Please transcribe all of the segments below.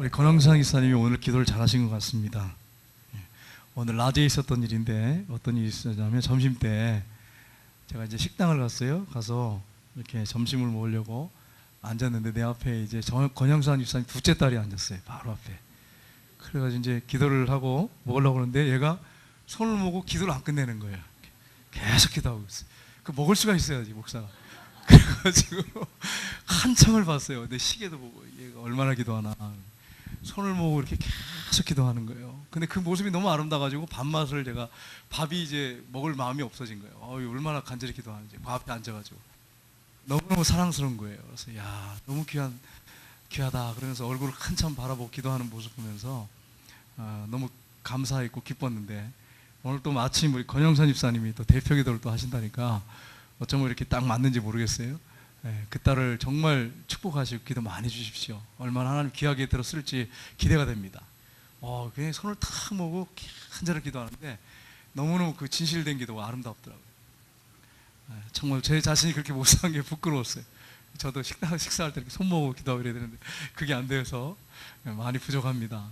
우리 권영상 기사님이 오늘 기도를 잘하신 것 같습니다. 오늘 낮에 있었던 일인데 어떤 일이 있었냐면 점심 때 제가 이제 식당을 갔어요. 가서 이렇게 점심을 먹으려고 앉았는데 내 앞에 이제 권영상 집사님 둘째 딸이 앉았어요. 바로 앞에. 그래가지고 이제 기도를 하고 먹으려고 하는데 얘가 손을 모으고 기도를 안 끝내는 거예요. 계속 기도하고 있어요. 그 먹을 수가 있어야지 목사가. 그래가지고 한참을 봤어요. 내 시계도 보고 얘가 얼마나 기도하나. 손을 모으고 이렇게 계속 기도하는 거예요. 근데 그 모습이 너무 아름다워가지고 밥맛을 제가 밥이 이제 먹을 마음이 없어진 거예요. 얼마나 간절히 기도하는지 그 앞에 앉아가지고 너무너무 사랑스러운 거예요. 그래서 야 너무 귀하다 그러면서 얼굴을 한참 바라보고 기도하는 모습 보면서 너무 감사했고 기뻤는데 오늘 또 마침 우리 권영선 집사님이 또 대표 기도를 또 하신다니까 어쩌면 이렇게 딱 맞는지 모르겠어요. 그 딸을 정말 축복하시고 기도 많이 주십시오. 얼마나 하나님 귀하게 들었을지 기대가 됩니다. 그냥 손을 탁 모으고 간절히 기도하는데 너무너무 그 진실된 기도가 아름답더라고요. 정말 제 자신이 그렇게 못한 게 부끄러웠어요. 저도 식사할 때 이렇게 손 모으고 기도하고 이래야 되는데 그게 안 돼서 많이 부족합니다.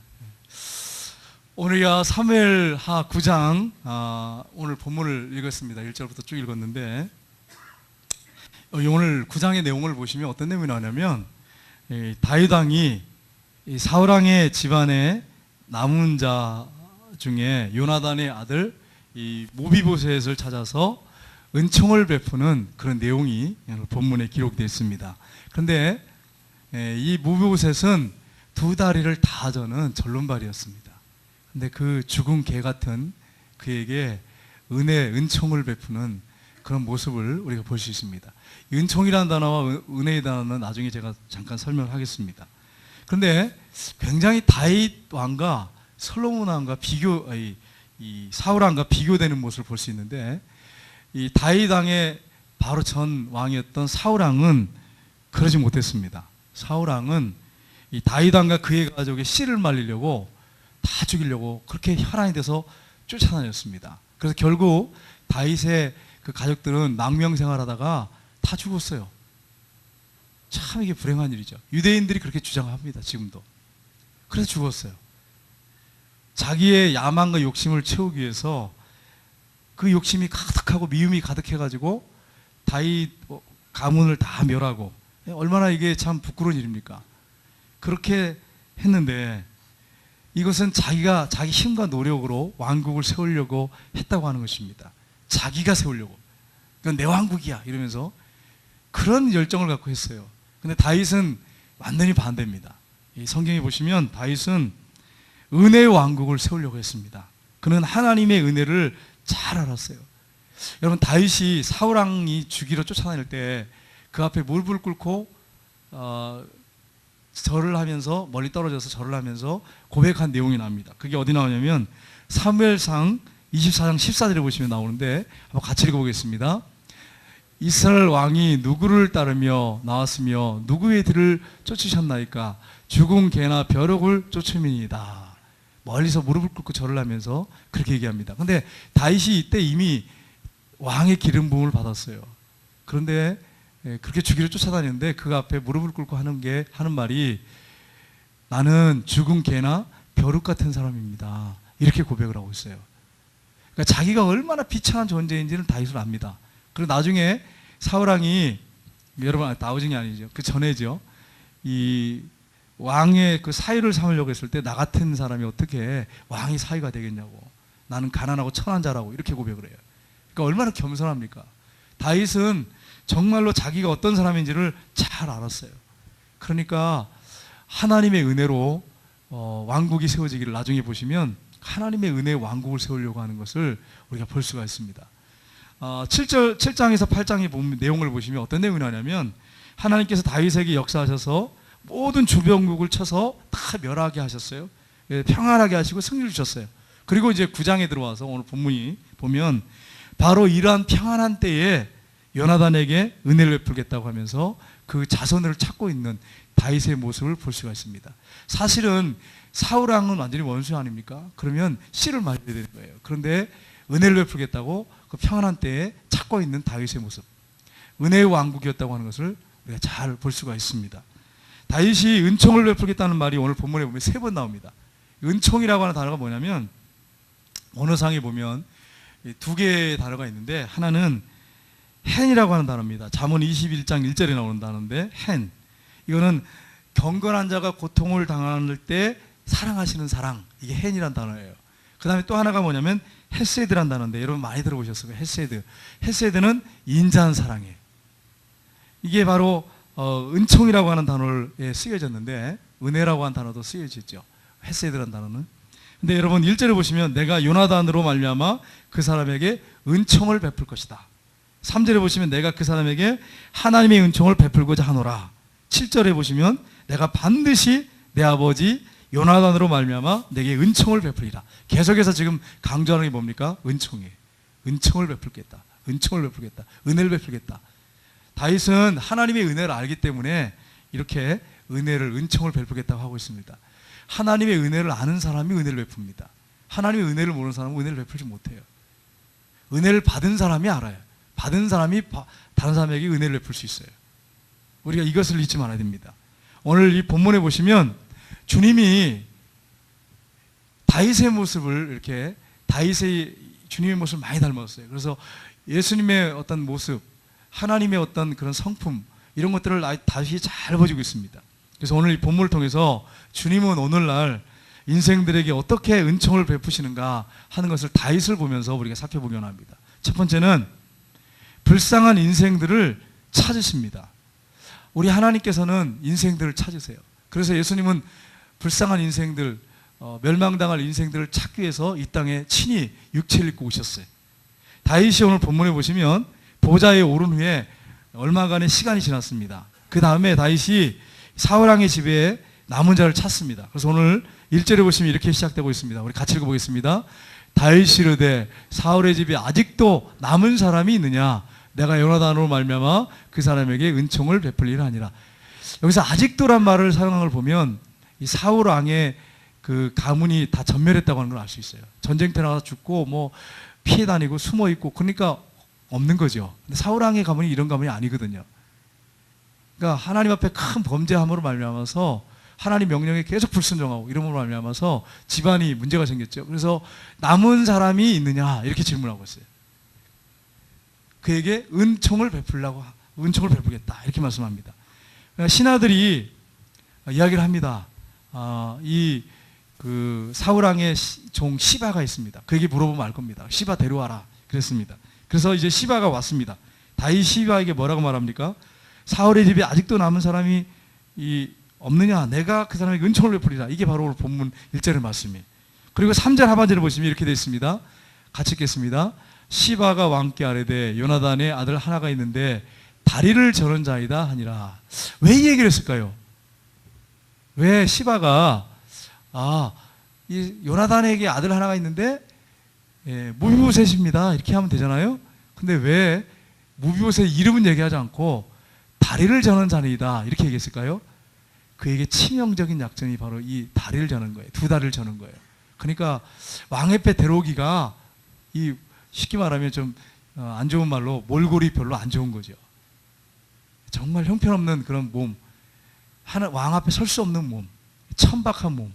오늘야 사무엘하 9장 오늘 본문을 읽었습니다. 1절부터 쭉 읽었는데 오늘 9장의 내용을 보시면 어떤 내용이 나오냐면 다윗 왕이 사울 왕의 집안에 남은 자 중에 요나단의 아들 이 모비보셋을 찾아서 은총을 베푸는 그런 내용이 본문에 기록되어 있습니다. 그런데 이 모비보셋은 두 다리를 다 저는 절름발이었습니다. 근데 그 죽은 개 같은 그에게 은총을 베푸는 그런 모습을 우리가 볼 수 있습니다. 은총이라는 단어와 은혜의 단어는 나중에 제가 잠깐 설명하겠습니다. 그런데 굉장히 다윗 왕과 솔로몬 왕과 이 사울 왕과 비교되는 모습을 볼 수 있는데 이 다윗 왕의 바로 전 왕이었던 사울 왕은 그러지 못했습니다. 사울 왕은 이 다윗 왕과 그의 가족의 씨를 말리려고 다 죽이려고 그렇게 혈안이 돼서 쫓아다녔습니다. 그래서 결국 다윗의 그 가족들은 망명생활하다가 다 죽었어요. 참 이게 불행한 일이죠. 유대인들이 그렇게 주장합니다. 지금도. 그래서 죽었어요. 자기의 야망과 욕심을 채우기 위해서 그 욕심이 가득하고 미움이 가득해가지고 다윗 가문을 다 멸하고 얼마나 이게 참 부끄러운 일입니까? 그렇게 했는데 이것은 자기가 자기 힘과 노력으로 왕국을 세우려고 했다고 하는 것입니다. 자기가 세우려고. 그건 내 왕국이야 이러면서 그런 열정을 갖고 했어요. 근데 다윗은 완전히 반대입니다. 이 성경에 보시면 다윗은 은혜의 왕국을 세우려고 했습니다. 그는 하나님의 은혜를 잘 알았어요. 여러분 다윗이 사울 왕이 죽이러 쫓아다닐 때 그 앞에 무릎을 꿇고 절을 하면서 멀리 떨어져서 절을 하면서 고백한 내용이 나옵니다. 그게 어디 나오냐면 사무엘상 24장 14절에 보시면 나오는데 한번 같이 읽어보겠습니다. 이스라엘 왕이 누구를 따르며 나왔으며 누구의 뒤를 쫓으셨나이까? 죽은 개나 벼룩을 쫓음이니이다. 멀리서 무릎을 꿇고 절을 하면서 그렇게 얘기합니다. 근데 다윗이 이때 이미 왕의 기름 부음을 받았어요. 그런데 그렇게 죽이려 쫓아다니는데 그 앞에 무릎을 꿇고 하는 말이 나는 죽은 개나 벼룩 같은 사람입니다. 이렇게 고백을 하고 있어요. 그러니까 자기가 얼마나 비참한 존재인지는 다윗은 압니다. 그리고 나중에 사울왕이 여러분 나오징이 아니죠. 그 전에죠. 이 왕의 그 사위를 삼으려고 했을 때 나 같은 사람이 어떻게 왕의 사위가 되겠냐고. 나는 가난하고 천한 자라고 이렇게 고백을 해요. 그러니까 얼마나 겸손합니까? 다윗은 정말로 자기가 어떤 사람인지를 잘 알았어요. 그러니까 하나님의 은혜로 왕국이 세워지기를 나중에 보시면 하나님의 은혜의 왕국을 세우려고 하는 것을 우리가 볼 수가 있습니다. 7장에서 8장의 내용을 보시면 어떤 내용이 나냐면 하나님께서 다윗에게 역사하셔서 모든 주변국을 쳐서 다 멸하게 하셨어요. 평안하게 하시고 승리를 주셨어요. 그리고 이제 9장에 들어와서 오늘 본문이 보면 바로 이러한 평안한 때에 요나단에게 은혜를 베풀겠다고 하면서 그 자손을 찾고 있는 다윗의 모습을 볼 수가 있습니다. 사실은 사울 왕은 완전히 원수 아닙니까? 그러면 씨를 맞아야 되는 거예요. 그런데 은혜를 베풀겠다고 그 평안한 때에 찾고 있는 다윗의 모습, 은혜의 왕국이었다고 하는 것을 우리가 잘 볼 수가 있습니다. 다윗이 은총을 베풀겠다는 말이 오늘 본문에 보면 3번 나옵니다. 은총이라고 하는 단어가 뭐냐면 언어상에 보면 2개의 단어가 있는데 하나는 hen이라고 하는 단어입니다. 잠언 21장 1절에 나오는 단어인데 hen, 이거는 경건한 자가 고통을 당할 때 사랑하시는 사랑, 이게 hen이라는 단어예요. 그 다음에 또 하나가 뭐냐면 헤세드란 단어인데 여러분 많이 들어보셨을 거예요. 헤세드. 헤세드는 인자한 사랑이에요. 이게 바로 은총이라고 하는 단어에 쓰여졌는데 은혜라고 하는 단어도 쓰여졌죠. 헤세드란 단어는. 근데 여러분 1절에 보시면 내가 요나단으로 말미암아 그 사람에게 은총을 베풀 것이다. 3절에 보시면 내가 그 사람에게 하나님의 은총을 베풀고자 하노라. 7절에 보시면 내가 반드시 내 아버지 요나단으로 말미암아 내게 은총을 베풀리라. 계속해서 지금 강조하는 게 뭡니까? 은총이에요. 은총을 베풀겠다. 은총을 베풀겠다. 은혜를 베풀겠다. 다윗은 하나님의 은혜를 알기 때문에 이렇게 은총을 베풀겠다고 하고 있습니다. 하나님의 은혜를 아는 사람이 은혜를 베풉니다. 하나님의 은혜를 모르는 사람은 은혜를 베풀지 못해요. 은혜를 받은 사람이 알아요. 받은 사람이 다른 사람에게 은혜를 베풀 수 있어요. 우리가 이것을 잊지 말아야 됩니다. 오늘 이 본문에 보시면 주님이 다윗의 모습을 이렇게 주님의 모습을 많이 닮았어요. 그래서 예수님의 어떤 모습, 하나님의 어떤 그런 성품, 이런 것들을 다윗이 잘 보여주고 있습니다. 그래서 오늘 이 본문을 통해서 주님은 오늘날 인생들에게 어떻게 은총을 베푸시는가 하는 것을 다윗을 보면서 우리가 살펴보기 합니다. 첫 번째는 불쌍한 인생들을 찾으십니다. 우리 하나님께서는 인생들을 찾으세요. 그래서 예수님은 불쌍한 인생들, 멸망당할 인생들을 찾기 위해서 이 땅에 친히 육체를 입고 오셨어요. 다윗이 오늘 본문에 보시면 보좌에 오른 후에 얼마간의 시간이 지났습니다. 그 다음에 다윗이 사울왕의 집에 남은 자를 찾습니다. 그래서 오늘 1절에 보시면 이렇게 시작되고 있습니다. 우리 같이 읽어보겠습니다. 다윗이 이르되 사울의 집에 아직도 남은 사람이 있느냐? 내가 요나단으로 말미암아 그 사람에게 은총을 베풀리라 하니라. 여기서 아직도란 말을 사용한 걸 보면 이 사울 왕의 그 가문이 다 전멸했다고 하는 걸 알 수 있어요. 전쟁터 나가서 죽고 뭐 피해 다니고 숨어 있고 그러니까 없는 거죠. 근데 사울 왕의 가문이 이런 가문이 아니거든요. 그러니까 하나님 앞에 큰 범죄함으로 말미암아서 하나님 명령에 계속 불순종하고 이름으로 말미암아서 집안이 문제가 생겼죠. 그래서 남은 사람이 있느냐 이렇게 질문하고 있어요. 그에게 은총을 베풀겠다 이렇게 말씀합니다. 그러니까 신하들이 이야기를 합니다. 그 사울왕의 종 시바가 있습니다. 그에게 물어보면 알 겁니다. 시바 데려와라 그랬습니다. 그래서 이제 시바가 왔습니다. 다윗 시바에게 뭐라고 말합니까? 사울의 집에 아직도 남은 사람이 없느냐? 내가 그 사람에게 은총을 베풀리라. 이게 바로 오늘 본문 1절의 말씀이에요. 그리고 3절 하반절을 보시면 이렇게 되어 있습니다. 같이 읽겠습니다. 시바가 왕께 아뢰되 요나단의 아들 하나가 있는데 다리를 저는 자이다 하니라. 왜 이 얘기를 했을까요? 왜 시바가 이 요나단에게 아들 하나가 있는데 무비보셋입니다 이렇게 하면 되잖아요. 근데 왜 무비보셋 이름은 얘기하지 않고 다리를 저는 자이다 이렇게 얘기했을까요? 그에게 치명적인 약점이 바로 이 다리를 저는 거예요. 두 다리를 저는 거예요. 그러니까 왕의 배 데려오기가 쉽게 말하면 좀 안 좋은 말로 몰골이 별로 안 좋은 거죠. 정말 형편없는 그런 몸, 왕 앞에 설 수 없는 몸, 천박한 몸,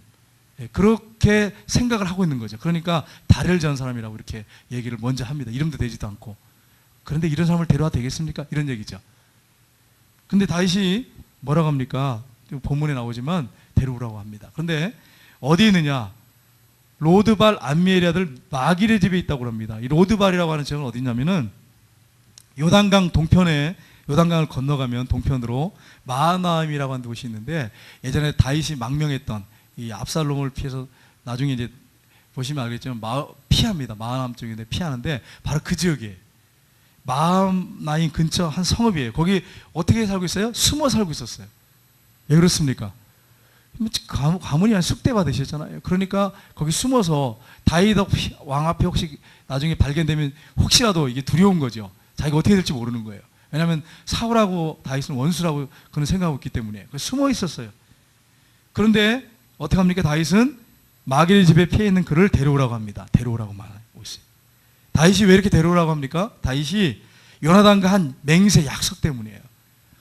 그렇게 생각을 하고 있는 거죠. 그러니까 다리를 저는 사람이라고 이렇게 얘기를 먼저 합니다. 이름도 되지도 않고. 그런데 이런 사람을 데려와도 되겠습니까? 이런 얘기죠. 근데 다윗이 뭐라고 합니까? 본문에 나오지만 데려오라고 합니다. 그런데 어디 있느냐? 로드발 암미엘의 아들 마길의 집에 있다고 합니다. 이 로드발이라고 하는 지역은 어디 있냐면은 요단강 동편에, 요단강을 건너가면 동편으로 마하나임이라고 하는 곳이 있는데 예전에 다윗이 망명했던 이 압살롬을 피해서 나중에 이제 보시면 알겠지만 피합니다. 마하나임 쪽인데 피하는데 바로 그 지역이에요. 마하나임 근처 한 성읍이에요. 거기 어떻게 살고 있어요? 숨어 살고 있었어요. 왜 그렇습니까? 가문이 한 쑥대받으셨잖아요. 그러니까 거기 숨어서 다윗 왕 앞에 혹시 나중에 발견되면 혹시라도 이게 두려운 거죠. 자기가 어떻게 될지 모르는 거예요. 왜냐하면 사울하고 다윗은 원수라고 그런 생각하고 있기 때문에 숨어 있었어요. 그런데 어떻게 합니까? 다윗은 마길의 집에 피해 있는 그를 데려오라고 합니다. 데려오라고 말하고 있어요. 다윗이 왜 이렇게 데려오라고 합니까? 다윗이 요나단과 한 맹세 약속 때문이에요.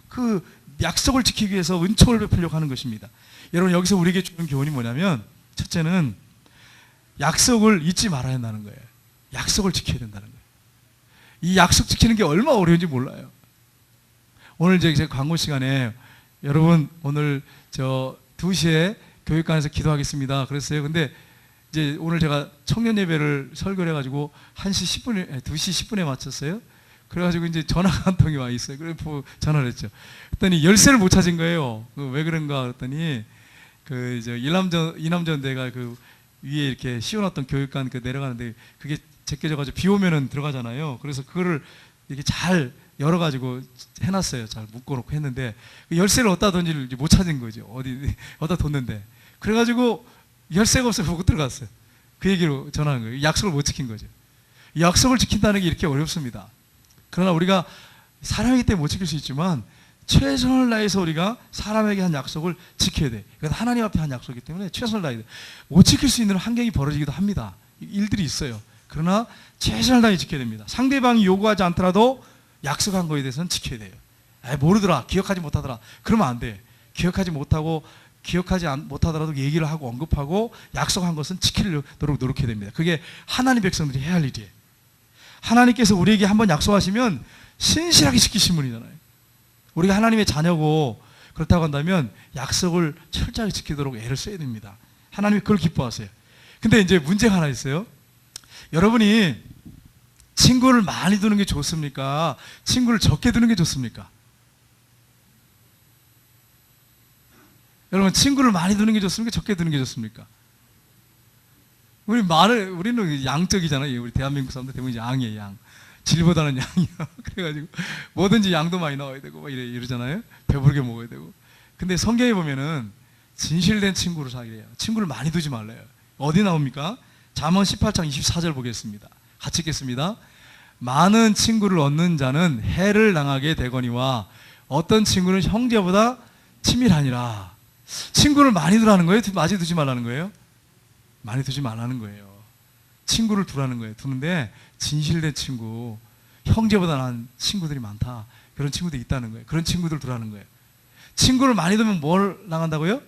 그 약속을 지키기 위해서 은총을 베풀려고 하는 것입니다. 여러분, 여기서 우리에게 주는 교훈이 뭐냐면, 첫째는 약속을 잊지 말아야 한다는 거예요. 약속을 지켜야 된다는 거예요. 이 약속 지키는 게 얼마나 어려운지 몰라요. 오늘 제가 광고 시간에 여러분 오늘 2시에 교육관에서 기도하겠습니다 그랬어요. 근데 이제 오늘 제가 청년 예배를 설교를 해가지고 2시 10분에 마쳤어요. 그래가지고 이제 전화가 한 통이 와 있어요. 그래서 전화를 했죠. 그랬더니 열쇠를 못 찾은 거예요. 왜 그런가 그랬더니 이제 이남전대가 위에 이렇게 씌워놨던 교육관 내려가는데 그게 제껴져가지고 비 오면은 들어가잖아요. 그래서 그거를 이렇게 잘 열어가지고 해놨어요. 잘 묶어놓고 했는데 열쇠를 어디다 던지는지 못 찾은 거죠. 어디다 뒀는데 그래가지고 열쇠가 없어서 못 들어갔어요. 그 얘기로 전하는 거예요. 약속을 못 지킨 거죠. 약속을 지킨다는 게 이렇게 어렵습니다. 그러나 우리가 사람이기 때문에 못 지킬 수 있지만 최선을 다해서 우리가 사람에게 한 약속을 지켜야 돼. 이건 하나님 앞에 한 약속이기 때문에 최선을 다해야 돼. 못 지킬 수 있는 환경이 벌어지기도 합니다. 일들이 있어요. 그러나 최선을 다해 지켜야 됩니다. 상대방이 요구하지 않더라도 약속한 거에 대해서는 지켜야 돼요. 모르더라, 기억하지 못하더라, 그러면 안 돼. 기억하지 못하더라도 얘기를 하고 언급하고 약속한 것은 지키도록 노력해야 됩니다. 그게 하나님 백성들이 해야 할 일이에요. 하나님께서 우리에게 한번 약속하시면 신실하게 지키신 분이잖아요. 우리가 하나님의 자녀고 그렇다고 한다면 약속을 철저하게 지키도록 애를 써야 됩니다. 하나님이 그걸 기뻐하세요. 근데 이제 문제가 하나 있어요. 여러분이 친구를 많이 두는 게 좋습니까? 친구를 적게 두는 게 좋습니까? 여러분, 친구를 많이 두는 게 좋습니까? 적게 두는 게 좋습니까? 우리는 양적이잖아요. 우리 대한민국 사람들 대부분 양이에요, 양. 질보다는 양이야. 그래가지고 뭐든지 양도 많이 나와야 되고 막 이러잖아요. 배부르게 먹어야 되고. 근데 성경에 보면은 진실된 친구를 사귀래요. 친구를 많이 두지 말래요. 어디 나옵니까? 잠언 18장 24절 보겠습니다. 같이 읽겠습니다. 많은 친구를 얻는 자는 해를 당하게 되거니와 어떤 친구는 형제보다 친밀하니라. 친구를 많이 두라는 거예요? 많이 두지 말라는 거예요? 많이 두지 말라는 거예요. 친구를 두라는 거예요. 두는데 진실된 친구, 형제보다 나은 친구들이 많다. 그런 친구들이 있다는 거예요. 그런 친구들 두라는 거예요. 친구를 많이 두면 뭘 당한다고요?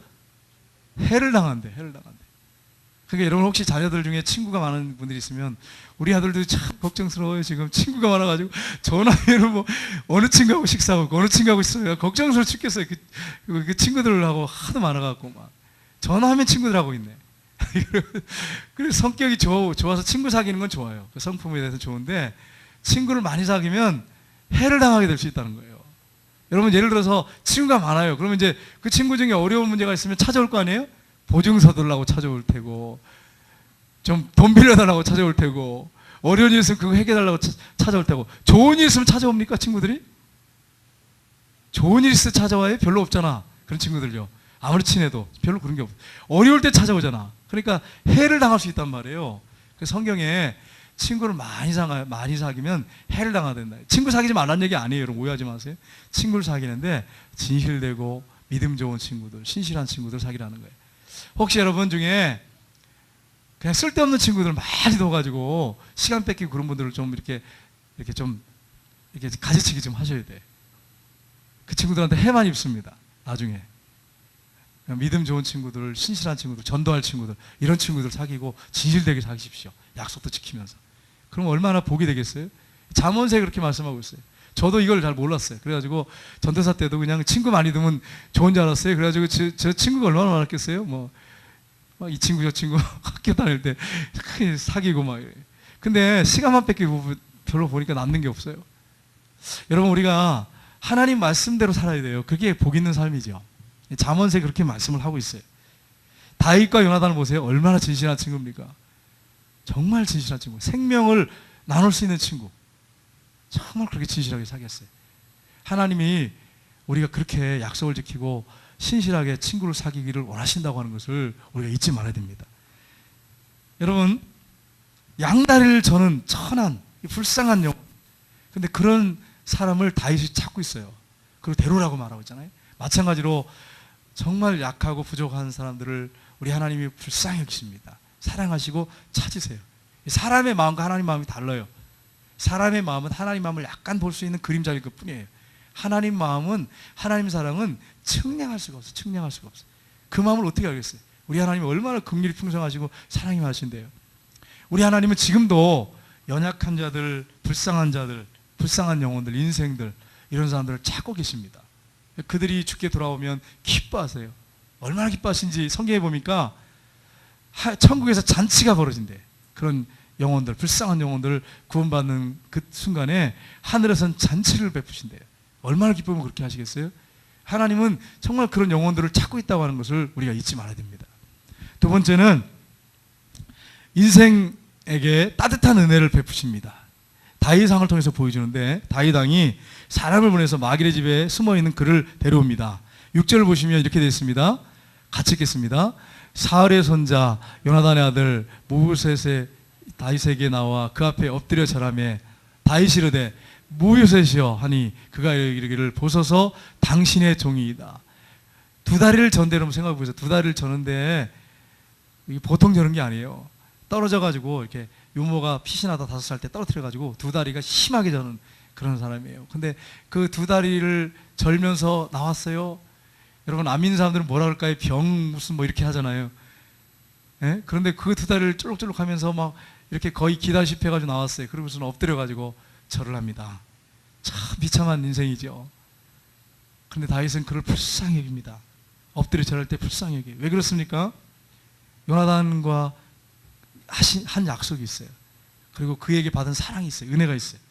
해를 당한대. 해를 당한대. 그러니까 여러분, 혹시 자녀들 중에 친구가 많은 분들이 있으면, 우리 아들도 참 걱정스러워요. 지금 친구가 많아가지고 전화해로 뭐 어느 친구하고 식사하고 어느 친구하고 있어요. 걱정스러워 죽겠어요. 그 친구들하고 하도 많아갖고 막 전화하면 친구들하고 있네. 그래서 성격이 좋아서 친구 사귀는 건 좋아요. 그 성품에 대해서 좋은데 친구를 많이 사귀면 해를 당하게 될 수 있다는 거예요. 여러분, 예를 들어서 친구가 많아요. 그러면 이제 그 친구 중에 어려운 문제가 있으면 찾아올 거 아니에요? 보증서 들라고 찾아올 테고, 좀 돈 빌려달라고 찾아올 테고, 어려운 일 있으면 그거 해결해달라고 찾아올 테고. 좋은 일 있으면 찾아옵니까, 친구들이? 좋은 일 있으면 찾아와요? 별로 없잖아. 그런 친구들요. 아무리 친해도 별로 그런 게 없어. 어려울 때 찾아오잖아. 그러니까 해를 당할 수 있단 말이에요. 그래서 성경에 친구를 많이 사귀면 해를 당하야 된다. 친구 사귀지 말라는 얘기 아니에요. 여러분, 오해하지 마세요. 친구를 사귀는데 진실되고 믿음 좋은 친구들, 신실한 친구들 사귀라는 거예요. 혹시 여러분 중에 그냥 쓸데없는 친구들 많이 둬가지고 시간 뺏기고 그런 분들을 좀 이렇게 가지치기 좀 하셔야 돼. 그 친구들한테 해만 입습니다. 나중에. 믿음 좋은 친구들, 신실한 친구들, 전도할 친구들, 이런 친구들 사귀고 진실되게 사귀십시오. 약속도 지키면서. 그럼 얼마나 복이 되겠어요? 잠언서에 그렇게 말씀하고 있어요. 저도 이걸 잘 몰랐어요. 그래가지고 전도사 때도 그냥 친구 많이 두면 좋은 줄 알았어요. 그래가지고 저 친구가 얼마나 많았겠어요? 막 이 친구 저 친구 학교 다닐 때 크게 사귀고 막. 근데 시간만 뺏기고 별로 보니까 남는 게 없어요. 여러분, 우리가 하나님 말씀대로 살아야 돼요. 그게 복 있는 삶이죠. 잠언서에 그렇게 말씀을 하고 있어요. 다윗과 요나단을 보세요. 얼마나 진실한 친구입니까? 정말 진실한 친구. 생명을 나눌 수 있는 친구. 정말 그렇게 진실하게 사귀었어요. 하나님이 우리가 그렇게 약속을 지키고 신실하게 친구를 사귀기를 원하신다고 하는 것을 우리가 잊지 말아야 됩니다. 여러분, 양다리를 저는 천한 불쌍한 영혼, 근데 그런 사람을 다윗이 찾고 있어요. 그리고 대로라고 말하고 있잖아요. 마찬가지로 정말 약하고 부족한 사람들을 우리 하나님이 불쌍히 여기십니다. 사랑하시고 찾으세요. 사람의 마음과 하나님 마음이 달라요. 사람의 마음은 하나님 마음을 약간 볼 수 있는 그림자일 것 뿐이에요. 하나님 마음은, 하나님 사랑은 측량할 수가 없어요. 측량할 수가 없어요. 그 마음을 어떻게 알겠어요? 우리 하나님이 얼마나 긍휼이 풍성하시고 사랑이 많으신데요. 우리 하나님은 지금도 연약한 자들, 불쌍한 자들, 불쌍한 영혼들, 인생들, 이런 사람들을 찾고 계십니다. 그들이 주께 돌아오면 기뻐하세요. 얼마나 기뻐하신지 성경에 보니까 천국에서 잔치가 벌어진대. 그런 영혼들, 불쌍한 영혼들을 구원받는 그 순간에 하늘에선 잔치를 베푸신대요. 얼마나 기쁘면 그렇게 하시겠어요? 하나님은 정말 그런 영혼들을 찾고 있다고 하는 것을 우리가 잊지 말아야 됩니다. 두 번째는 인생에게 따뜻한 은혜를 베푸십니다. 다윗왕을 통해서 보여주는데, 다윗왕이 사람을 보내서 마길의 집에 숨어있는 그를 데려옵니다. 6절을 보시면 이렇게 되어 있습니다. 같이 읽겠습니다. 사울의 손자 요나단의 아들 무보셋의 다윗에게 나와 그 앞에 엎드려 절하매 다윗이 이르되 무보셋이여 하니 그가 이르기를 보소서 당신의 종이이다. 두 다리를 전대, 여러분 생각해 보세요. 두 다리를 저는데 이게 보통 저는 게 아니에요. 떨어져 가지고 이렇게 유모가 피신하다 5살 때 떨어뜨려 가지고 두 다리가 심하게 저는 그런 사람이에요. 근데 그 두 다리를 절면서 나왔어요. 여러분 안 믿는 사람들은 뭐라 그럴까요? 병 무슨 뭐 이렇게 하잖아요. 예? 그런데 그 두 다리를 쫄록쫄록 하면서 막 이렇게 거의 기다시피 해가지고 나왔어요. 그러고서는 엎드려가지고 절을 합니다. 참 비참한 인생이죠. 그런데 다윗은 그를 불쌍히 여깁니다. 엎드려 절할 때 불쌍히 여겨요. 왜 그렇습니까? 요나단과 한 약속이 있어요. 그리고 그에게 받은 사랑이 있어요. 은혜가 있어요.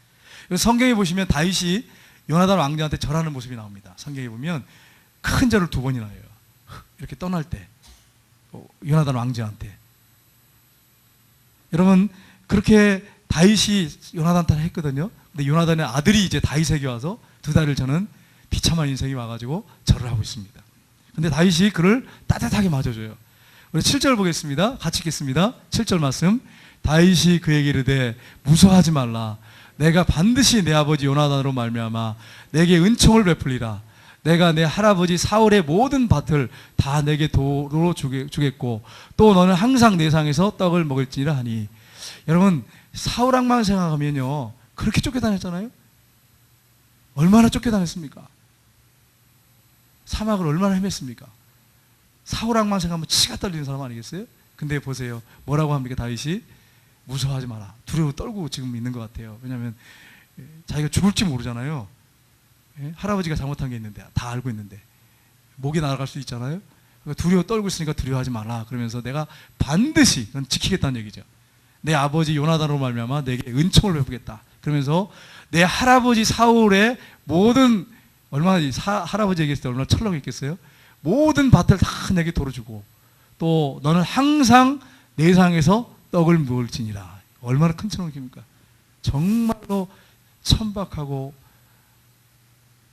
성경에 보시면 다윗이 요나단 왕자한테 절하는 모습이 나옵니다. 성경에 보면 큰 절을 2번이나 해요. 이렇게 떠날 때 요나단 왕자한테. 여러분 그렇게 다윗이 요나단한테 했거든요. 근데 요나단의 아들이 이제 다윗에게 와서 두 다리를 저는 비참한 인생이 와가지고 절을 하고 있습니다. 근데 다윗이 그를 따뜻하게 맞아줘요. 우리 7절 보겠습니다. 같이 읽겠습니다. 7절 말씀. 다윗이 그에게 이르되 무서워하지 말라. 내가 반드시 내 아버지 요나단으로 말미암아 내게 은총을 베풀리라. 내가 내 할아버지 사울의 모든 밭을 다 내게 도로 주겠고 또 너는 항상 내 상에서 떡을 먹을지니라 하니. 여러분 사울 왕만 생각하면요 그렇게 쫓겨다녔잖아요. 얼마나 쫓겨다녔습니까? 사막을 얼마나 헤맸습니까? 사울 왕만 생각하면 치가 떨리는 사람 아니겠어요? 근데 보세요 뭐라고 합니까? 다윗이 무서워하지 마라. 두려워 떨고 지금 있는 것 같아요. 왜냐하면 자기가 죽을지 모르잖아요. 할아버지가 잘못한 게 있는데 다 알고 있는데 목이 날아갈 수 있잖아요. 그러니까 두려워 떨고 있으니까 두려워하지 마라. 그러면서 내가 반드시 그건 지키겠다는 얘기죠. 내 아버지 요나단으로 말미암아 내게 은총을 베푸겠다. 그러면서 내 할아버지 사울의 모든 얼마나 할아버지에게 있을 때 얼마나 철렁했겠어요. 모든 밭을 다 내게 도로주고 또 너는 항상 내 상에서 떡을 먹을지니라. 얼마나 큰 철렁입니까? 정말로 천박하고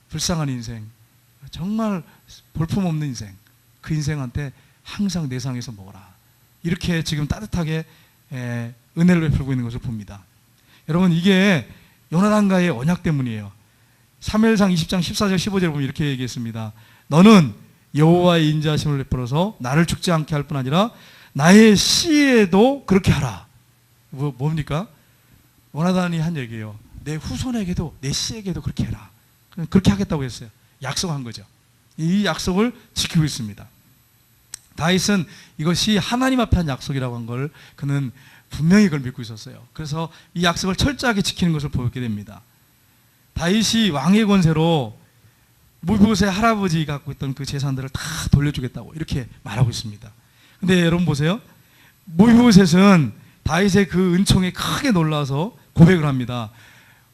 불쌍한 인생, 정말 볼품없는 인생, 그 인생한테 항상 내 상에서 먹어라. 이렇게 지금 따뜻하게 은혜를 베풀고 있는 것을 봅니다. 여러분 이게 요나단과의 언약 때문이에요. 사무엘상 20장 14절 15절에 보면 이렇게 얘기했습니다. 너는 여호와의 인자하심을 베풀어서 나를 죽지 않게 할 뿐 아니라 나의 씨에도 그렇게 하라. 뭡니까? 요나단이 한 얘기예요. 내 후손에게도 내 씨에게도 그렇게 해라. 그렇게 하겠다고 했어요. 약속한 거죠. 이 약속을 지키고 있습니다. 다윗은 이것이 하나님 앞에 한 약속이라고 한 걸 그는 분명히 그걸 믿고 있었어요. 그래서 이 약속을 철저하게 지키는 것을 보게 됩니다. 다윗이 왕의 권세로 무보셋의 할아버지 갖고 있던 그 재산들을 다 돌려주겠다고 이렇게 말하고 있습니다. 근데 여러분 보세요. 무보셋은 다윗의 그 은총에 크게 놀라서 고백을 합니다.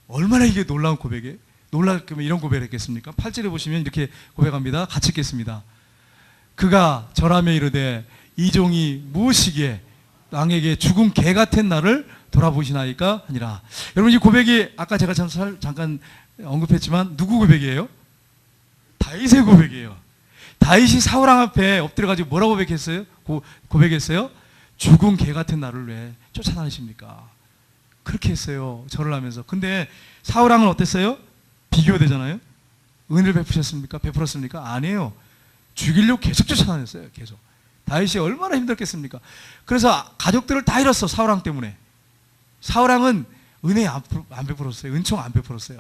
얼마나 이게 놀라운 고백이에요? 놀라면 이런 고백을 했겠습니까? 8절에 보시면 이렇게 고백합니다. 같이 읽겠습니다. 그가 절하며 이르되 이 종이 무엇이기에 왕에게 죽은 개 같은 나를 돌아보시나이까 하니라. 여러분 이 고백이 아까 제가 잠깐 언급했지만 누구 고백이에요? 다윗의 고백이에요. 다윗이 사울왕 앞에 엎드려가지고 뭐라고 고백했어요? 죽은 개 같은 나를 왜 쫓아다니십니까? 그렇게 했어요. 절을 하면서. 근데 사울왕은 어땠어요? 비교되잖아요. 은혜를 베풀었습니까? 아니에요. 죽이려고 계속 쫓아다녔어요. 계속. 다윗이 얼마나 힘들겠습니까? 그래서 가족들을 다 잃었어. 사울왕 때문에. 사울왕은 은혜 안 베풀었어요. 은총 안 베풀었어요.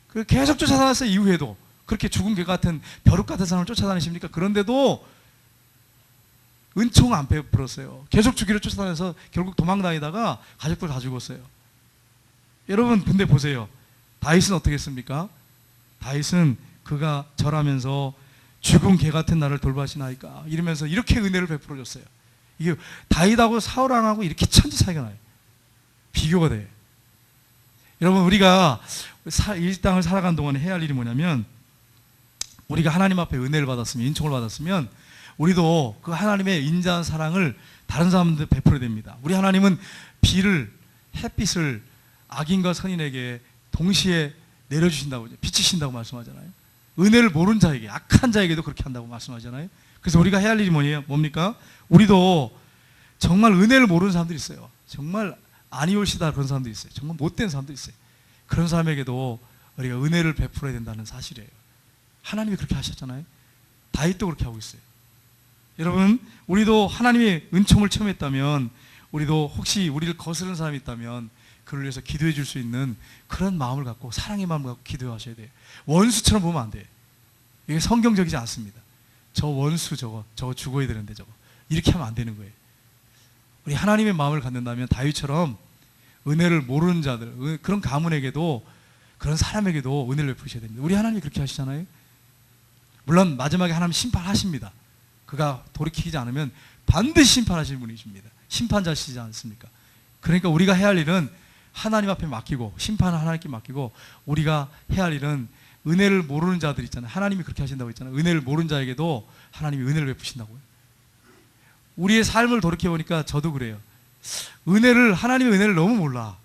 그 계속 쫓아다녔어요. 이후에도 그렇게 죽은 개 같은 벼룩 같은 사람을 쫓아다니십니까? 그런데도 은총 안 베풀었어요. 계속 주기를 쫓아다녀서 결국 도망다니다가 가족들 다 죽었어요. 여러분 근데 보세요. 다윗은 어떻게 했습니까? 다윗은 그가 절하면서 죽은 개 같은 나를 돌봐시나이까 이러면서 이렇게 은혜를 베풀어 줬어요. 이게 다윗하고 사울왕하고 이렇게 천지 차이가 나요. 비교가 돼요. 여러분 우리가 이 땅을 살아간 동안에 해야 할 일이 뭐냐면, 우리가 하나님 앞에 은혜를 받았으면, 인총을 받았으면 우리도 그 하나님의 인자한 사랑을 다른 사람들 베풀어야 됩니다. 우리 하나님은 비를, 햇빛을 악인과 선인에게 동시에 내려주신다고, 비치신다고 말씀하잖아요. 은혜를 모르는 자에게, 악한 자에게도 그렇게 한다고 말씀하잖아요. 그래서 우리가 해야 할 일이 뭡니까? 우리도 정말 은혜를 모르는 사람들이 있어요. 정말 아니올시다 그런 사람들이 있어요. 정말 못된 사람들이 있어요. 그런 사람에게도 우리가 은혜를 베풀어야 된다는 사실이에요. 하나님이 그렇게 하셨잖아요. 다윗도 그렇게 하고 있어요. 여러분 우리도 하나님의 은총을 체험했다면, 우리도 혹시 우리를 거스르는 사람이 있다면 그를 위해서 기도해 줄 수 있는 그런 마음을 갖고, 사랑의 마음을 갖고 기도하셔야 돼요. 원수처럼 보면 안 돼요. 이게 성경적이지 않습니다. 저 원수 저거 죽어야 되는데 저거 이렇게 하면 안 되는 거예요. 우리 하나님의 마음을 갖는다면 다윗처럼 은혜를 모르는 자들, 그런 가문에게도, 그런 사람에게도 은혜를 베푸셔야 됩니다. 우리 하나님이 그렇게 하시잖아요. 물론 마지막에 하나님 심판하십니다. 그가 돌이키지 않으면 반드시 심판하시는 분이십니다. 심판자시지 않습니까? 그러니까 우리가 해야 할 일은 하나님 앞에 맡기고, 심판을 하나님께 맡기고, 우리가 해야 할 일은 은혜를 모르는 자들 있잖아요. 하나님이 그렇게 하신다고 했잖아요. 은혜를 모르는 자에게도 하나님이 은혜를 베푸신다고요. 우리의 삶을 돌이켜보니까 저도 그래요. 하나님의 은혜를 너무 몰라.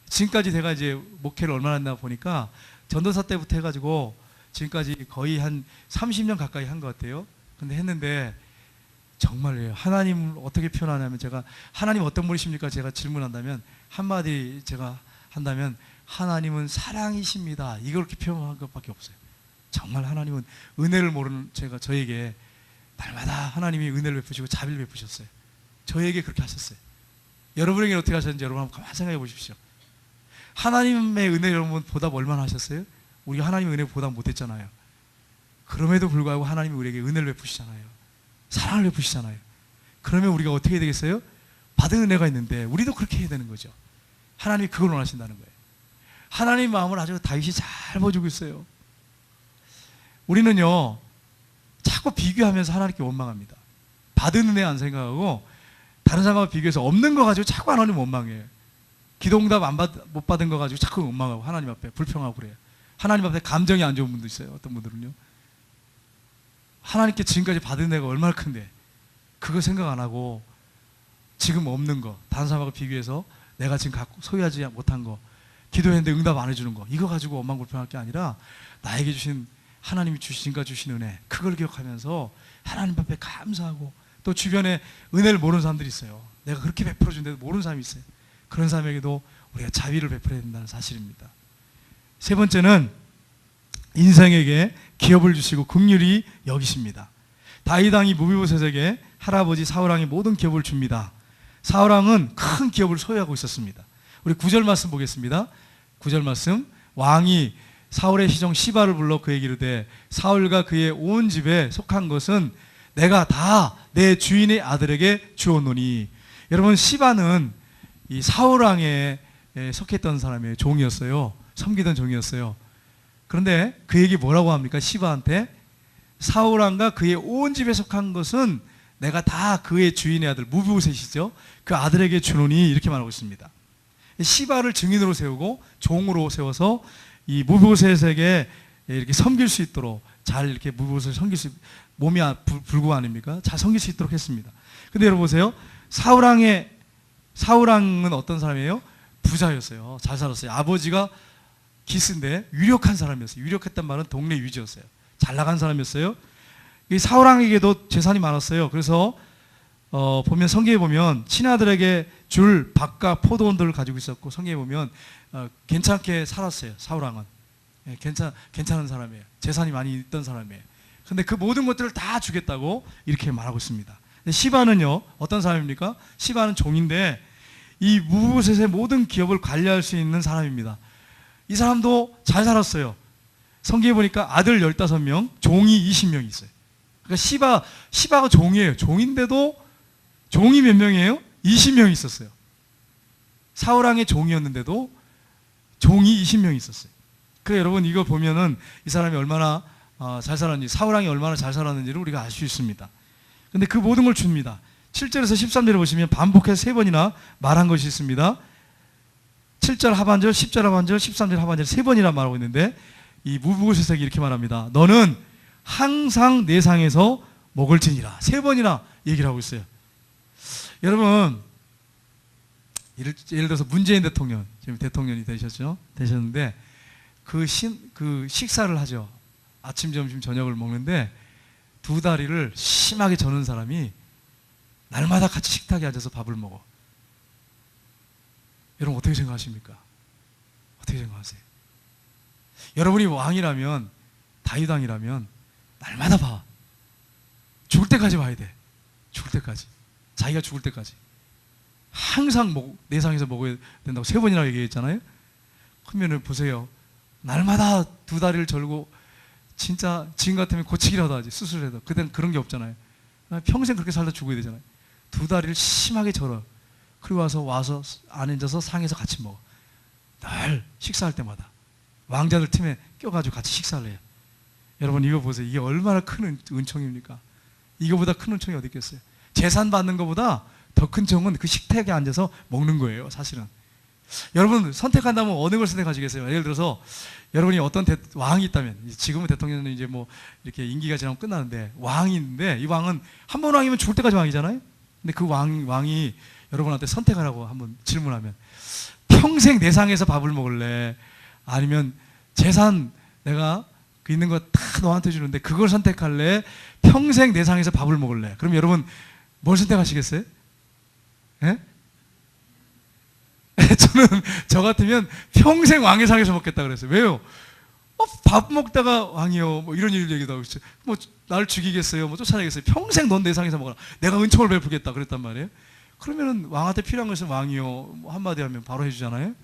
지금까지 제가 이제 목회를 얼마나 했나 보니까 전도사 때부터 해가지고 지금까지 거의 한 30년 가까이 한 것 같아요. 근데 했는데 정말요. 하나님을 어떻게 표현하냐면, 제가 하나님 어떤 분이십니까? 제가 질문한다면, 한마디 제가 한다면, 하나님은 사랑이십니다. 이걸 그렇게 표현한 것밖에 없어요. 정말 하나님은 은혜를 모르는 저에게 날마다 하나님이 은혜를 베푸시고 자비를 베푸셨어요. 저에게 그렇게 하셨어요. 여러분에게 어떻게 하셨는지 여러분 한번 가만히 생각해 보십시오. 하나님의 은혜 여러분 보답 얼마나 하셨어요? 우리가 하나님의 은혜 보답 못했잖아요. 그럼에도 불구하고 하나님이 우리에게 은혜를 베푸시잖아요. 사랑을 베푸시잖아요. 그러면 우리가 어떻게 해야 되겠어요? 받은 은혜가 있는데 우리도 그렇게 해야 되는 거죠. 하나님이 그걸 원하신다는 거예요. 하나님의 마음을 아주 다윗이 잘 보여주고 있어요. 우리는요 자꾸 비교하면서 하나님께 원망합니다. 받은 은혜 안 생각하고 다른 사람과 비교해서 없는 거 가지고 자꾸 하나님 원망해요. 기도응답 못 받은 거 가지고 자꾸 원망하고 하나님 앞에 불평하고 그래요. 하나님 앞에 감정이 안 좋은 분도 있어요. 어떤 분들은요. 하나님께 지금까지 받은 은혜가 얼마나 큰데 그거 생각 안 하고 지금 없는 거, 다른 사람하고 비교해서 내가 지금 소유하지 못한 거, 기도했는데 응답 안 해주는 거, 이거 가지고 원망 불평할 게 아니라 나에게 주신, 하나님이 지금까지 주신 은혜, 그걸 기억하면서 하나님 앞에 감사하고, 또 주변에 은혜를 모르는 사람들이 있어요. 내가 그렇게 베풀어 준데도 모르는 사람이 있어요. 그런 사람에게도 우리가 자비를 베풀어야 된다는 사실입니다. 세 번째는 인생에게 기업을 주시고 긍휼히 여기십니다. 다윗 왕이 무비보셋에게 할아버지 사울 왕이 모든 기업을 줍니다. 사울 왕은 큰 기업을 소유하고 있었습니다. 우리 9절 말씀 보겠습니다. 9절 말씀. 왕이 사울의 시종 시바를 불러 그에게 이르되 사울과 그의 온 집에 속한 것은 내가 다 내 주인의 아들에게 주었노니. 여러분 시바는 이 사울 왕에 속했던 사람이에요. 종이었어요. 섬기던 종이었어요. 그런데 그에게 뭐라고 합니까? 시바한테 사울 왕과 그의 온 집에 속한 것은 내가 다 그의 주인의 아들 무비보셋이죠. 그 아들에게 주노니 이렇게 말하고 있습니다. 시바를 증인으로 세우고 종으로 세워서 이 무비보셋에게 이렇게 섬길 수 있도록 잘 이렇게 무비보셋을 섬길 수, 몸이 불구 아닙니까? 잘 섬길 수 있도록 했습니다. 근데 여러분 보세요. 사울 왕은 어떤 사람이에요? 부자였어요. 잘 살았어요. 아버지가 기스인데 유력한 사람이었어요. 유력했단 말은 동네 유지였어요. 잘 나간 사람이었어요. 이 사울 왕에게도 재산이 많았어요. 그래서 보면 성경에 보면 친아들에게 줄 밭과 포도원들을 가지고 있었고, 성경에 보면 괜찮게 살았어요. 사울 왕은 괜찮은 사람이에요. 재산이 많이 있던 사람이에요. 그런데 그 모든 것들을 다 주겠다고 이렇게 말하고 있습니다. 시바는요 어떤 사람입니까? 시바는 종인데 이 무비보셋의 모든 기업을 관리할 수 있는 사람입니다. 이 사람도 잘 살았어요. 성경에 보니까 아들 15명, 종이 20명 있어요. 그러니까 시바가 종이에요. 종인데도 종이 몇 명이에요? 20명 있었어요. 사울왕의 종이었는데도 종이 20명 있었어요. 그래서 여러분 이거 보면은 이 사람이 얼마나 잘 살았는지, 사울왕이 얼마나 잘 살았는지를 우리가 알 수 있습니다. 근데 그 모든 걸 줍니다. 7절에서 13절에 보시면 반복해서 3번이나 말한 것이 있습니다. 7절 하반절, 10절 하반절, 13절 하반절 3번이나 말하고 있는데, 이 무브보셋에게 이렇게 말합니다. 너는 항상 내 상에서 먹을지니라. 3번이나 얘기를 하고 있어요. 여러분, 예를 들어서 문재인 대통령, 지금 대통령이 되셨는데, 그 식사를 하죠. 아침, 점심, 저녁을 먹는데, 2다리를 심하게 저는 사람이 날마다 같이 식탁에 앉아서 밥을 먹어. 여러분 어떻게 생각하십니까? 어떻게 생각하세요? 여러분이 왕이라면, 다윗 왕이라면 날마다 봐. 죽을 때까지 봐야 돼. 죽을 때까지. 자기가 죽을 때까지. 항상 내 상에서 먹어야 된다고 3번이나 얘기했잖아요. 그러면 보세요. 날마다 2다리를 절고, 진짜 지금 같으면 고치기라도 하지, 수술해도. 그때는 그런 게 없잖아요. 평생 그렇게 살다 죽어야 되잖아요. 2다리를 심하게 절어. 그리고 와서 앉아서 상에서 같이 먹어. 늘 식사할 때마다 왕자들 팀에 껴가지고 같이 식사를 해요. 여러분 이거 보세요. 이게 얼마나 큰 은총입니까? 이거보다 큰 은총이 어디 있겠어요? 재산 받는 것보다 더 큰 총은 그 식탁에 앉아서 먹는 거예요, 사실은. 여러분 선택한다면 어느 걸 선택하시겠어요? 예를 들어서 여러분이 어떤 왕이 있다면, 지금은 대통령은 이제 뭐 이렇게 임기가 지나면 끝나는데, 왕이 있는데, 이 왕은 한 번 왕이면 죽을 때까지 왕이잖아요. 근데 그 왕이 여러분한테 선택하라고 한번 질문하면, 평생 내 상에서 밥을 먹을래? 아니면 재산 내가 그 있는 거 다 너한테 주는데 그걸 선택할래? 평생 내 상에서 밥을 먹을래? 그럼 여러분 뭘 선택하시겠어요? 예? 저는 저 같으면 평생 왕의 상에서 먹겠다 그랬어요. 왜요? 밥 먹다가 왕이요, 뭐 이런 일 얘기도 하고 있어요. 뭐 나를 죽이겠어요? 뭐 쫓아내겠어요? 평생 넌 내 상에서 먹어라. 내가 은총을 베푸겠다 그랬단 말이에요. 그러면은 왕한테 필요한 것은 왕이요, 뭐 한마디 하면 바로 해주잖아요.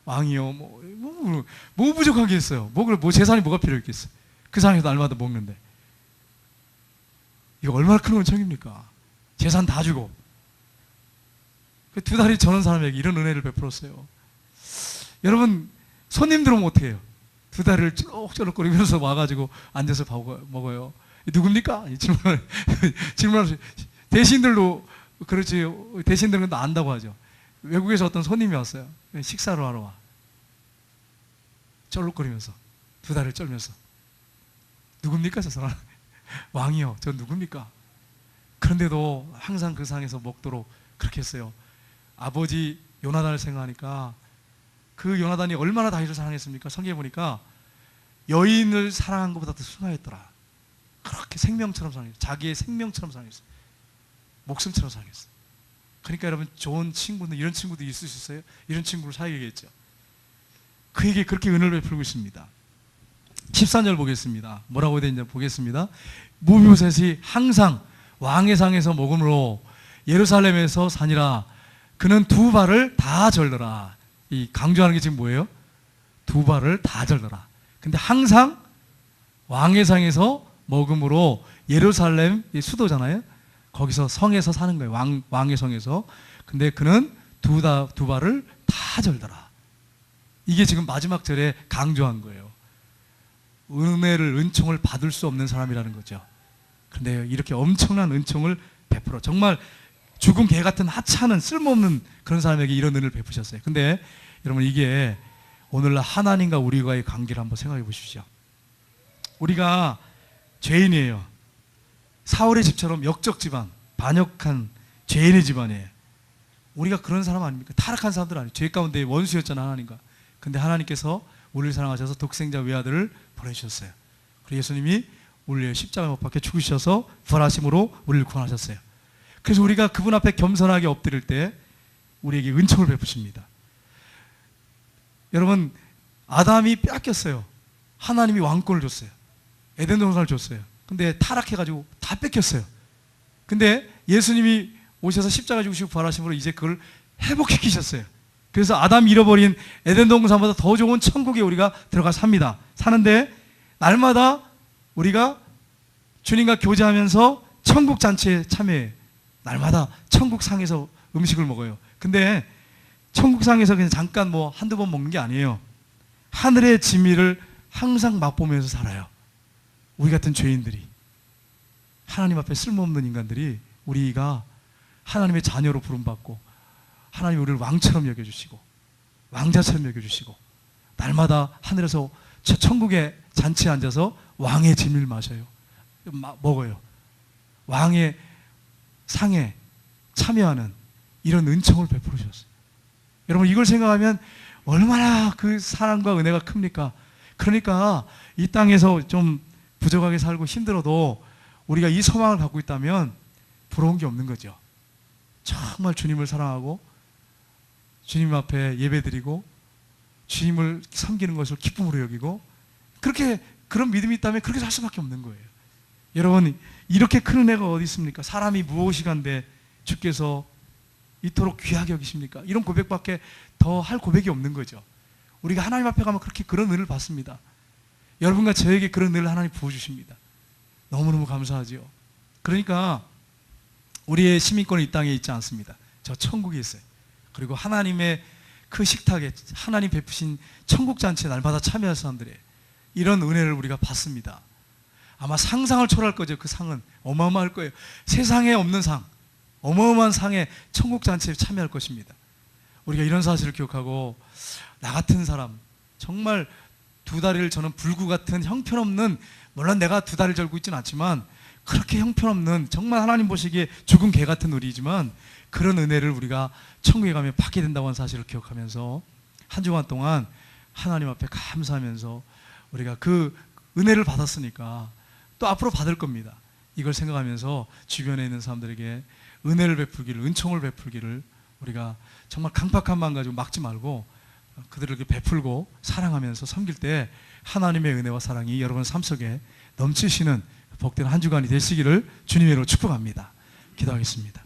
왕이요, 뭐 부족한 게 있어요? 뭐 재산이 뭐가 필요했겠어요? 그 상에서 날마다 먹는데. 이거 얼마나 큰 은총입니까? 재산 다 주고. 2다리 저는 사람에게 이런 은혜를 베풀었어요. 여러분 손님들 오면 어떻게 해요? 2다리를 쩌럭쩌럭거리면서 와가지고 앉아서 먹어요. 누굽니까? 질문하세요. 대신들도 그렇지, 대신들은 다 안다고 하죠. 외국에서 어떤 손님이 왔어요. 식사를 하러 와. 쩔룩거리면서 2다리를 쩔면서, 누굽니까 저 사람? 왕이요. 저 누굽니까? 그런데도 항상 그 상에서 먹도록 그렇게 했어요. 아버지 요나단을 생각하니까, 그 요나단이 얼마나 다윗을 사랑했습니까? 성경에 보니까 여인을 사랑한 것보다 더 순하였더라. 그렇게 생명처럼 사랑했어요. 자기의 생명처럼 사랑했어요. 목숨처럼 사랑했어요. 그러니까 여러분 좋은 친구는 이런 친구도 있을 수 있어요? 이런 친구를 사귀겠죠. 그에게 그렇게 은혜를 베풀고 있습니다. 14절 보겠습니다. 뭐라고 되어 있는지 보겠습니다. 무비보셋이 항상 왕의 상에서 먹음으로 예루살렘에서 사니라. 그는 2발을 다 절더라. 이 강조하는 게 지금 뭐예요? 2발을 다 절더라. 근데 항상 왕의 상에서 먹음으로, 예루살렘 수도잖아요. 거기서 성에서 사는 거예요. 왕의 성에서. 근데 그는 2발을 다 절더라. 이게 지금 마지막 절에 강조한 거예요. 은총을 받을 수 없는 사람이라는 거죠. 근데 이렇게 엄청난 은총을 베풀어, 정말 죽은 개 같은 하찮은 쓸모없는 그런 사람에게 이런 은혜를 베푸셨어요. 근데 여러분 이게 오늘날 하나님과 우리와의 관계를 한번 생각해 보십시오. 우리가 죄인이에요. 사울의 집처럼 역적 집안, 반역한 죄인의 집안이에요. 우리가 그런 사람 아닙니까? 타락한 사람들 아니에요. 죄 가운데 원수였잖아, 하나님과. 근데 하나님께서 우리를 사랑하셔서 독생자 외아들을 보내주셨어요. 그리고 예수님이 우리를 십자가에 못 박혀 죽으셔서 부활하심으로 우리를 구원하셨어요. 그래서 우리가 그분 앞에 겸손하게 엎드릴 때 우리에게 은총을 베푸십니다. 여러분 아담이 뺏겼어요. 하나님이 왕권을 줬어요. 에덴 동산을 줬어요. 근데 타락해가지고 다 뺏겼어요. 근데 예수님이 오셔서 십자가 죽으시고 부활하심으로 이제 그걸 회복시키셨어요. 그래서 아담이 잃어버린 에덴 동산보다 더 좋은 천국에 우리가 들어가 삽니다. 사는데 날마다 우리가 주님과 교제하면서 천국 잔치에 참여해. 날마다 천국 상에서 음식을 먹어요. 근데 천국 상에서 그냥 잠깐 뭐 한두 번 먹는 게 아니에요. 하늘의 진미를 항상 맛보면서 살아요. 우리 같은 죄인들이, 하나님 앞에 쓸모없는 인간들이, 우리가 하나님의 자녀로 부름받고 하나님이 우리를 왕처럼 여겨주시고 왕자처럼 여겨주시고 날마다 하늘에서 저 천국의 잔치에 앉아서 왕의 진미를 마셔요. 먹어요. 왕의 상에 참여하는 이런 은총을 베풀어 주셨어요. 여러분, 이걸 생각하면 얼마나 그 사랑과 은혜가 큽니까? 그러니까 이 땅에서 좀 부족하게 살고 힘들어도 우리가 이 소망을 갖고 있다면 부러운 게 없는 거죠. 정말 주님을 사랑하고 주님 앞에 예배드리고 주님을 섬기는 것을 기쁨으로 여기고, 그렇게 그런 믿음이 있다면 그렇게 살 수밖에 없는 거예요. 여러분, 이렇게 큰 은혜가 어디 있습니까? 사람이 무엇이간데 주께서 이토록 귀하게 여기십니까? 이런 고백밖에 더 할 고백이 없는 거죠. 우리가 하나님 앞에 가면 그렇게 그런 은혜를 받습니다. 여러분과 저에게 그런 은혜를 하나님 부어주십니다. 너무너무 감사하지요. 그러니까 우리의 시민권은 이 땅에 있지 않습니다. 저 천국에 있어요. 그리고 하나님의 그 식탁에 하나님 베푸신 천국 잔치에 날마다 참여할 사람들의 이런 은혜를 우리가 받습니다. 아마 상상을 초월할 거죠. 그 상은 어마어마할 거예요. 세상에 없는 상, 어마어마한 상에 천국 잔치에 참여할 것입니다. 우리가 이런 사실을 기억하고, 나 같은 사람, 정말 두 다리를 저는 불구 같은 형편없는, 물론 내가 두 다리를 절고 있지는 않지만 그렇게 형편없는, 정말 하나님 보시기에 죽은 개 같은 우리이지만 그런 은혜를 우리가 천국에 가면 받게 된다고 하는 사실을 기억하면서 한 주간 동안 하나님 앞에 감사하면서 우리가 그 은혜를 받았으니까 또 앞으로 받을 겁니다. 이걸 생각하면서 주변에 있는 사람들에게 은혜를 베풀기를, 은총을 베풀기를 우리가 정말 강팍한 마음 가지고 막지 말고 그들에게 베풀고 사랑하면서 섬길 때 하나님의 은혜와 사랑이 여러분 삶 속에 넘치시는 복된 한 주간이 되시기를 주님의 이름으로 축복합니다. 기도하겠습니다.